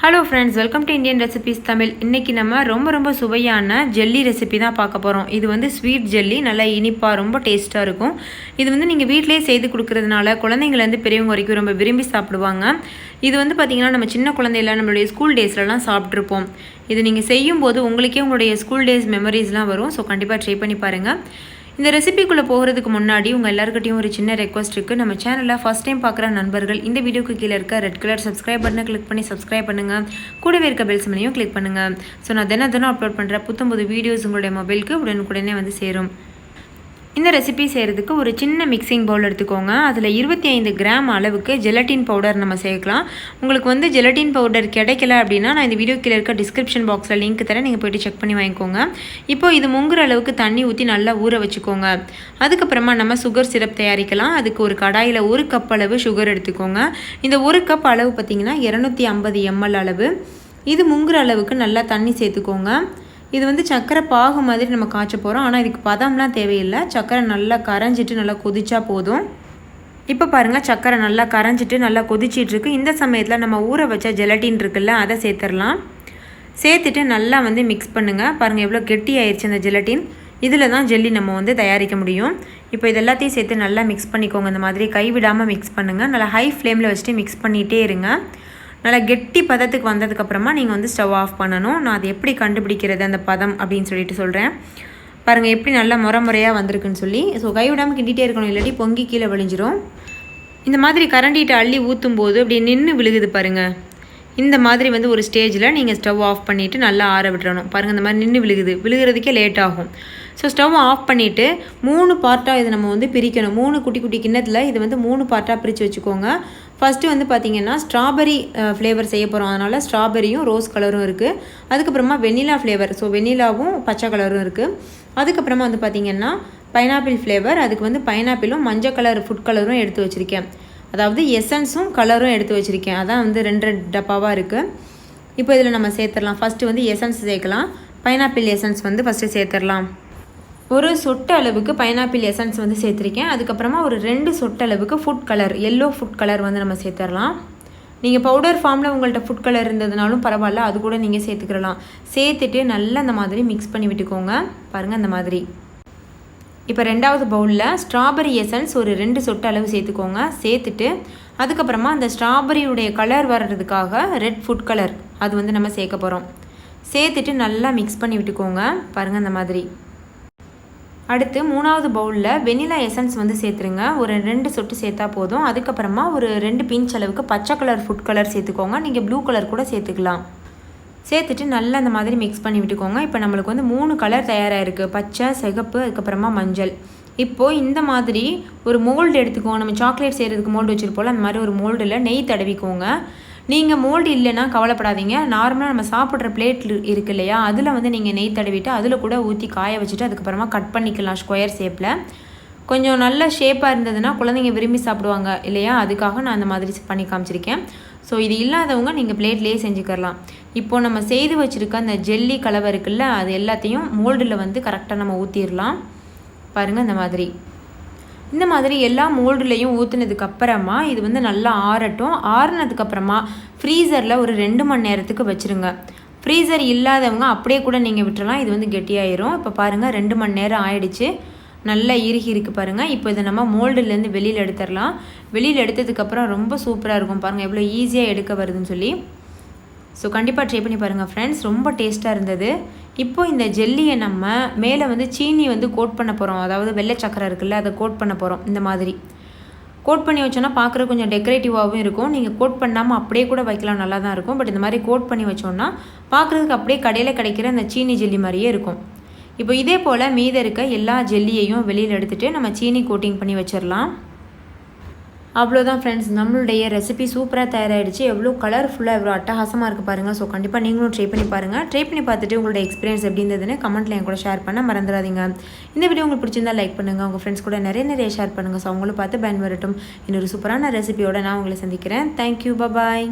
Hello friends, welcome to Indian recipes Tamil. இன்றைக்கி நம்ம ரொம்ப சுவையான ஜெல்லி ரெசிபி தான் பார்க்க போகிறோம். இது வந்து ஸ்வீட் ஜெல்லி, நல்லா இனிப்பாக ரொம்ப டேஸ்ட்டாக இருக்கும். இது வந்து நீங்கள் வீட்டிலேயே செய்து கொடுக்குறதுனால குழந்தைங்கள்லேருந்து பெரியவங்க வரைக்கும் ரொம்ப விரும்பி சாப்பிடுவாங்க. இது வந்து பார்த்திங்கன்னா நம்ம சின்ன குழந்தையில நம்மளுடைய ஸ்கூல் டேஸ்லலாம் சாப்பிட்ருப்போம். இது நீங்கள் செய்யும்போது உங்களுக்கே உங்களுடைய ஸ்கூல் டேஸ் மெமரிஸ்லாம் வரும். ஸோ கண்டிப்பாக ட்ரை பண்ணி பாருங்கள். இந்த ரெசிபிக்குள்ளே போகிறதுக்கு முன்னாடி உங்கள் எல்லாருக்கிட்டையும் ஒரு சின்ன ரெக்வஸ்ட் இருக்குது. நம்ம சேனலில் ஃபஸ்ட் டைம் பார்க்குற நண்பர்கள் இந்த வீடியோக்கு கீழே இருக்க ரெட் கலர் சப்ஸ்கிரைப் பட்டனை கிளிக் பண்ணி சப்ஸ்கிரைப் பண்ணுங்கள். கூடவே இருக்க பெல் சிம்லையும் கிளிக் பண்ணுங்கள். ஸோ நான் தினம் அப்லோட் பண்ணுற புது வீடியோஸ் உங்களுடைய மொபைலுக்கு உடனுக்குடனே வந்து சேரும். இந்த ரெசிபி செய்கிறதுக்கு ஒரு சின்ன மிக்சிங் பவுல் எடுத்துக்கோங்க. அதில் 25 கிராம் அளவுக்கு ஜெலட்டின் பவுடர் நம்ம சேர்க்கலாம். உங்களுக்கு வந்து ஜெலட்டின் பவுடர் கிடைக்கல அப்படின்னா நான் இந்த வீடியோ கீழே இருக்க டிஸ்கிரிப்ஷன் பாக்ஸில் லிங்க் தரேன், நீங்கள் போய்ட்டு செக் பண்ணி வாங்கிக்கோங்க. இப்போது இது முங்குற அளவுக்கு தண்ணி ஊற்றி நல்லா ஊற வச்சுக்கோங்க. அதுக்கப்புறமா நம்ம சுகர் சிரப் தயாரிக்கலாம். அதுக்கு ஒரு கடாயில் 1 கப் அளவு சுகர் எடுத்துக்கோங்க. இந்த 1 கப் அளவு பார்த்திங்கன்னா 250 ml அளவு. இது முங்குற அளவுக்கு நல்லா தண்ணி சேர்த்துக்கோங்க. இது வந்து சர்க்கரை பாகு மாதிரி நம்ம காய்ச்ச போகிறோம். ஆனால் இதுக்கு பதம்லாம் தேவையில்லை. சர்க்கரை நல்லா கரைஞ்சிட்டு நல்லா கொதிச்சா போதும். இப்போ பாருங்கள், சர்க்கரை நல்லா கரைஞ்சிட்டு நல்லா கொதிச்சிட்ருக்கு. இந்த சமயத்தில் நம்ம ஊற வச்ச ஜெலட்டின் இருக்குல்ல, அதை சேர்த்துடலாம். சேர்த்துட்டு நல்லா வந்து மிக்ஸ் பண்ணுங்கள். பாருங்கள் எவ்வளோ கெட்டி ஆயிடுச்சு அந்த ஜெலட்டின். இதில் தான் ஜெல்லி நம்ம வந்து தயாரிக்க முடியும். இப்போ இது எல்லாத்தையும் சேர்த்து நல்லா மிக்ஸ் பண்ணிக்கோங்க. இந்த மாதிரி கைவிடாமல் மிக்ஸ் பண்ணுங்கள். நல்லா ஹை ஃப்ளேமில் வச்சுட்டு மிக்ஸ் பண்ணிகிட்டே இருங்க. நல்லா கெட்டி பதத்துக்கு வந்ததுக்கப்புறமா நீங்கள் வந்து ஸ்டவ் ஆஃப் பண்ணணும். நான் அது எப்படி கண்டுபிடிக்கிறது அந்த பதம் அப்படின்னு சொல்லிட்டு சொல்கிறேன். பாருங்கள் எப்படி நல்லா முறையாக வந்திருக்குன்னு சொல்லி. ஸோ கைவிடாமல் கிண்டிகிட்டே இருக்கணும், இல்லாட்டி பொங்கி கீழே விழிஞ்சிரும். இந்த மாதிரி கரண்டிகிட்ட அள்ளி ஊற்றும் போது அப்படியே நின்று விழுகுது பாருங்கள். இந்த மாதிரி வந்து ஒரு ஸ்டேஜில் நீங்கள் ஸ்டவ் ஆஃப் பண்ணிவிட்டு நல்லா ஆற விட்டுறணும். பாருங்கள் இந்த மாதிரி நின்று விழுகிறதுக்கே லேட் ஆகும். ஸோ ஸ்டவ் ஆஃப் பண்ணிவிட்டு 3 பார்ட்டாக இதை நம்ம வந்து பிரிக்கணும். 3 குட்டி கிண்ணத்தில் இது வந்து 3 பார்ட்டாக பிரித்து வச்சுக்கோங்க. ஃபஸ்ட்டு வந்து பார்த்திங்கன்னா ஸ்ட்ராபெரி ஃப்ளேவர் செய்ய போகிறோம். அதனால் ஸ்ட்ராபெரியும் ரோஸ் கலரும் இருக்குது. அதுக்கப்புறமா வெண்ணிலா ஃப்ளேவர், ஸோ வெண்ணிலாவும் பச்சை கலரும் இருக்குது. அதுக்கப்புறமா வந்து பார்த்திங்கன்னா பைனாப்பிள் ஃப்ளேவர், அதுக்கு வந்து பைனாப்பிளும் மஞ்சள் கலர் ஃபுட் கலரும் எடுத்து வச்சுருக்கேன். அதாவது எசன்ஸும் கலரும் எடுத்து வச்சுருக்கேன். அதான் வந்து 2 டப்பாவாக இருக்குது. இப்போ இதில் நம்ம சேர்த்துடலாம். ஃபஸ்ட்டு வந்து எசன்ஸ் சேர்க்கலாம். பைனாப்பிள் எசன்ஸ் வந்து ஃபஸ்ட்டு சேர்த்துடலாம். ஒரு சொட்டு அளவுக்கு பைனாப்பிள் எசன்ஸ் வந்து சேர்த்துருக்கேன். அதுக்கப்புறமா ஒரு 2 சொட்டு அளவுக்கு food colour, yellow food colour வந்து நம்ம சேர்த்துடலாம். நீங்கள் பவுடர் ஃபார்மில் உங்கள்கிட்ட ஃபுட் கலர் இருந்ததுனாலும் பரவாயில்ல, அது கூட நீங்கள் சேர்த்துக்கிடலாம். சேர்த்துட்டு நல்லா அந்த மாதிரி மிக்ஸ் பண்ணி விட்டுக்கோங்க. பாருங்கள் அந்த மாதிரி. இப்போ 2வது பவுலில் ஸ்ட்ராபெரி எசன்ஸ் ஒரு 2 சொட்டு அளவு சேர்த்துக்கோங்க. சேர்த்துட்டு அதுக்கப்புறமா அந்த ஸ்ட்ராபெரியுடைய கலர் வர்றதுக்காக ரெட் ஃபுட் கலர் அது வந்து நம்ம சேர்க்க போகிறோம். சேர்த்துட்டு நல்லா மிக்ஸ் பண்ணி விட்டுக்கோங்க. பாருங்கள் அந்த மாதிரி. அடுத்து 3வது பவுலில் வெனிலா எசன்ஸ் வந்து சேர்த்துருங்க. ஒரு 2 சொட்டு சேர்த்தா போதும். அதுக்கப்புறமா ஒரு 2 பிஞ்ச் அளவுக்கு பச்சை கலர் ஃபுட் கலர் சேர்த்துக்கோங்க. நீங்கள் ப்ளூ கலர் கூட சேர்த்துக்கலாம். சேர்த்துட்டு நல்லா அந்த மாதிரி மிக்ஸ் பண்ணி விட்டுக்கோங்க. இப்போ நம்மளுக்கு வந்து 3 கலர் தயாராக இருக்குது. பச்சை, சிகப்பு, அதுக்கப்புறமா மஞ்சள். இப்போது இந்த மாதிரி ஒரு மோல்டு எடுத்துக்கோங்க. நம்ம சாக்லேட் செய்கிறதுக்கு மோல்டு வச்சுருப்போம், அந்த மாதிரி ஒரு மோல்டில் நெய் தடவிக்கோங்க. நீங்கள் மோல்டு இல்லைன்னா கவலைப்படாதீங்க. நார்மலாக நம்ம சாப்பிட்ற பிளேட் இருக்குது இல்லையா, அதில் வந்து நீங்கள் நெய் தடவிட்டு அதில் கூட ஊற்றி காய வச்சுட்டு அதுக்கப்புறமா கட் பண்ணிக்கலாம் ஸ்கொயர் ஷேப்பில். கொஞ்சம் நல்ல ஷேப்பாக இருந்ததுன்னா குழந்தைங்க விரும்பி சாப்பிடுவாங்க இல்லையா, அதுக்காக நான் அந்த மாதிரி பண்ணி காமிச்சிருக்கேன். ஸோ இது இல்லாதவங்க நீங்கள் பிளேட்லேயே செஞ்சுக்கலாம். இப்போது நம்ம செய்து வச்சுருக்க அந்த ஜெல்லி கலவை இருக்குல்ல, அது எல்லாத்தையும் மோல்டில் வந்து கரெக்டாக நம்ம ஊற்றிடலாம். பாருங்கள் இந்த மாதிரி. இந்த மாதிரி எல்லா மோல்டுலேயும் ஊற்றுனதுக்கப்புறமா இது வந்து நல்லா ஆறட்டும். ஆறுனதுக்கப்புறமா ஃப்ரீசரில் ஒரு 2 மணி நேரத்துக்கு வச்சுருங்க. ஃப்ரீசர் இல்லாதவங்க அப்படியே கூட நீங்கள் விட்டுறலாம். இது வந்து கெட்டியாயிரும். இப்போ பாருங்கள் 2 மணி நேரம் ஆயிடுச்சு. நல்லா இறுகி இருக்குது பாருங்கள். இப்போ இதை நம்ம மோல்டுலேருந்து வெளியில் எடுத்துடலாம். வெளியில் எடுத்ததுக்கப்புறம் ரொம்ப சூப்பராக இருக்கும். பாருங்கள் எவ்வளோ ஈஸியாக எடுக்க வருதுன்னு சொல்லி. ஸோ கண்டிப்பாக ட்ரை பண்ணி பாருங்கள் ஃப்ரெண்ட்ஸ். ரொம்ப டேஸ்ட்டாக இருந்தது. இப்போ இந்த ஜெல்லியை நம்ம மேலே வந்து சீனி வந்து கோட் பண்ண போகிறோம். அதாவது வெள்ளை சக்கரை இருக்குல்ல, அதை கோட் பண்ண போகிறோம். இந்த மாதிரி கோட் பண்ணி வச்சோன்னா பார்க்குற கொஞ்சம் டெக்கரேட்டிவாகவும் இருக்கும். நீங்கள் கோட் பண்ணாமல் அப்படியே கூட வைக்கலாம், நல்லா தான் இருக்கும். பட் இந்த மாதிரி கோட் பண்ணி வச்சோன்னா பார்க்குறதுக்கு அப்படியே கடையில் கிடைக்கிற அந்த சீனி ஜெல்லி மாதிரியே இருக்கும். இப்போ இதே போல் மீத இருக்க எல்லா ஜெல்லியையும் வெளியில் எடுத்துகிட்டு நம்ம சீனி கோட்டிங் பண்ணி வச்சிடலாம். அவ்வளோதான் ஃப்ரெண்ட்ஸ், நம்மளுடைய ரெசிபி சூப்பராக தயாராகிடுச்சு. எவ்வளோ கலர்ஃபுல்லாக எவ்வளோ அட்டகாசமாக இருக்குது பாருங்கள். ஸோ கண்டிப்பாக நீங்களும் ட்ரை பண்ணி பாருங்கள். ட்ரை பண்ணி பார்த்துட்டு உங்களோட எக்ஸ்பீரியன்ஸ் எப்படி இருந்ததுன்னு கமெண்ட்டில் என் கூட ஷேர் பண்ண மறந்துடாதீங்க. இந்த வீடியோ உங்களுக்கு பிடிச்சிருந்தா லைக் பண்ணுங்கள். உங்கள் ஃப்ரெண்ட்ஸ் கூட நிறைய ஷேர் பண்ணுங்கள். ஸோ அவங்களும் பார்த்து பயன் வரட்டும். இன்னொரு சூப்பரான ரெசிபியோட நான் உங்களை சந்திக்கிறேன். தேங்க்யூ, பாய்.